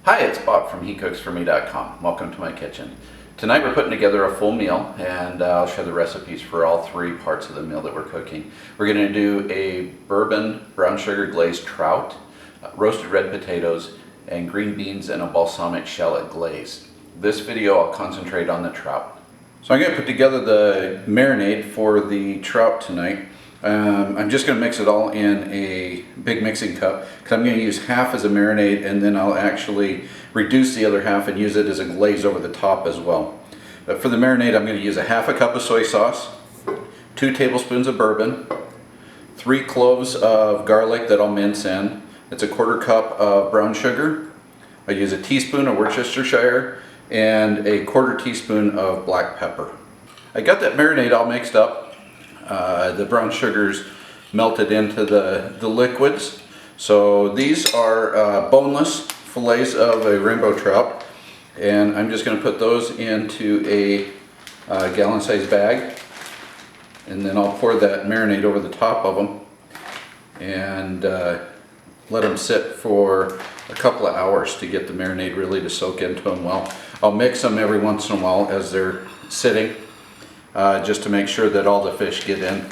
Hi, it's Bob from HeCooksForMe.com. Welcome to my kitchen. Tonight we're putting together a full meal, and I'll share the recipes for all three parts of the meal that we're cooking. We're going to do a bourbon brown sugar glazed trout, roasted red potatoes, and green beans in a balsamic shallot glaze. This video I'll concentrate on the trout. So I'm going to put together the marinade for the trout tonight. I'm just going to mix it all in a big mixing cup because I'm going to use half as a marinade, and then I'll actually reduce the other half and use it as a glaze over the top as well. But for the marinade, I'm going to use a half a cup of soy sauce, 2 tablespoons of bourbon, 3 cloves of garlic that I'll mince in. It's a 1/4 cup of brown sugar. I use a teaspoon of Worcestershire and a 1/4 teaspoon of black pepper. I got that marinade all mixed up. The brown sugar's melted into the liquids. So these are boneless fillets of a rainbow trout, and I'm just going to put those into a gallon-sized bag, and then I'll pour that marinade over the top of them and let them sit for a couple of hours to get the marinade really to soak into them well. I'll mix them every once in a while as they're sitting, just to make sure that all the fish get in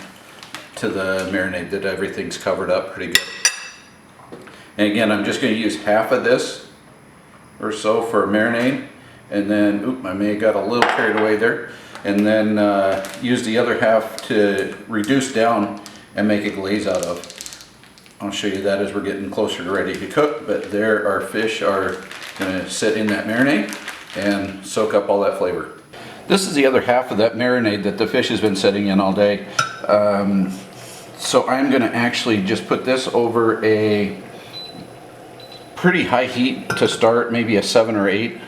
to the marinade, that everything's covered up pretty good. And again, I'm just going to use half of this or so for a marinade, and then, I may have got a little carried away there, and then use the other half to reduce down and make a glaze out of. I'll show you that as we're getting closer to ready to cook, but there our fish are going to sit in that marinade and soak up all that flavor. This is the other half of that marinade that the fish has been sitting in all day. So I'm going to actually just put this over a pretty high heat to start, maybe a 7 or 8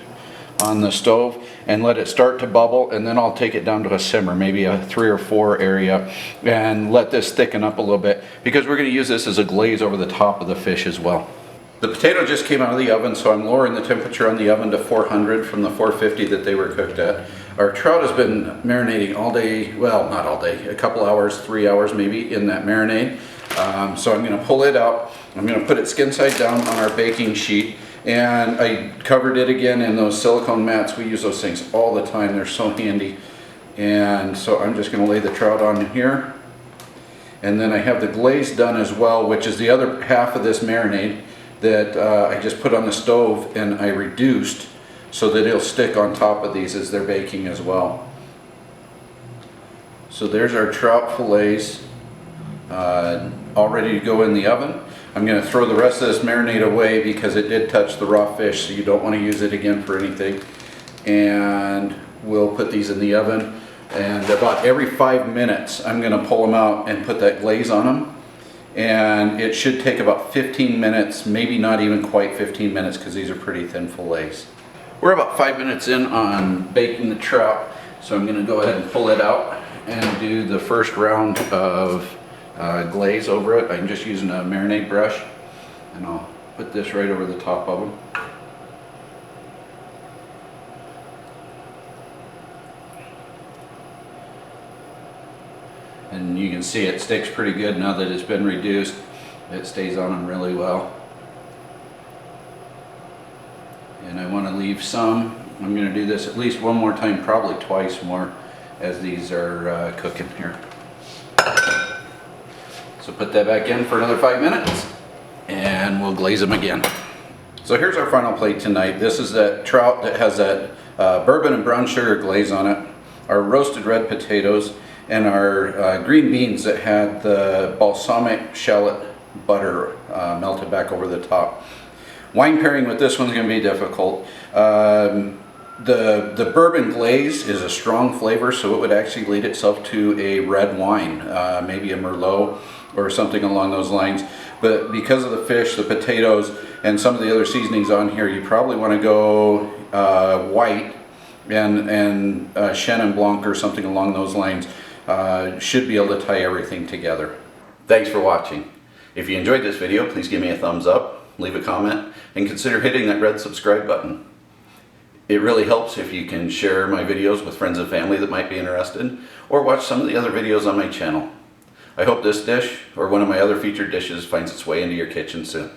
on the stove, and let it start to bubble, and then I'll take it down to a simmer, maybe a 3 or 4 area, and let this thicken up a little bit, because we're going to use this as a glaze over the top of the fish as well. The potato just came out of the oven, so I'm lowering the temperature on the oven to 400 from the 450 that they were cooked at. Our trout has been marinating all day, well, not all day, a couple hours, 3 hours maybe in that marinade. So I'm going to pull it out. I'm going to put it skin side down on our baking sheet, and I covered it again in those silicone mats. We use those things all the time. They're so handy. And so I'm just going to lay the trout on here. And then I have the glaze done as well, which is the other half of this marinade that I just put on the stove and I reduced so that it'll stick on top of these as they're baking as well. So there's our trout fillets all ready to go in the oven. I'm going to throw the rest of this marinade away because it did touch the raw fish, so you don't want to use it again for anything. And we'll put these in the oven, and about every 5 minutes I'm going to pull them out and put that glaze on them. And it should take about 15 minutes, maybe not even quite 15 minutes, because these are pretty thin fillets. We're about 5 minutes in on baking the trout, so I'm going to go ahead and pull it out and do the first round of glaze over it. I'm just using a marinade brush, and I'll put this right over the top of them. And you can see it sticks pretty good now that it's been reduced. It stays on them really well. And I want to leave some. I'm going to do this at least one more time, probably twice more, as these are cooking here. So put that back in for another 5 minutes, and we'll glaze them again. So here's our final plate tonight. This is that trout that has that bourbon and brown sugar glaze on it, our roasted red potatoes, and our green beans that had the balsamic shallot butter melted back over the top. Wine pairing with this one's going to be difficult. The bourbon glaze is a strong flavor, so it would actually lead itself to a red wine, maybe a Merlot or something along those lines. But because of the fish, the potatoes, and some of the other seasonings on here, you probably want to go white and Chenin Blanc or something along those lines. Should be able to tie everything together. Thanks for watching. If you enjoyed this video, please give me a thumbs up, leave a comment, and consider hitting that red subscribe button. It really helps if you can share my videos with friends and family that might be interested, or watch some of the other videos on my channel. I hope this dish, or one of my other featured dishes, finds its way into your kitchen soon.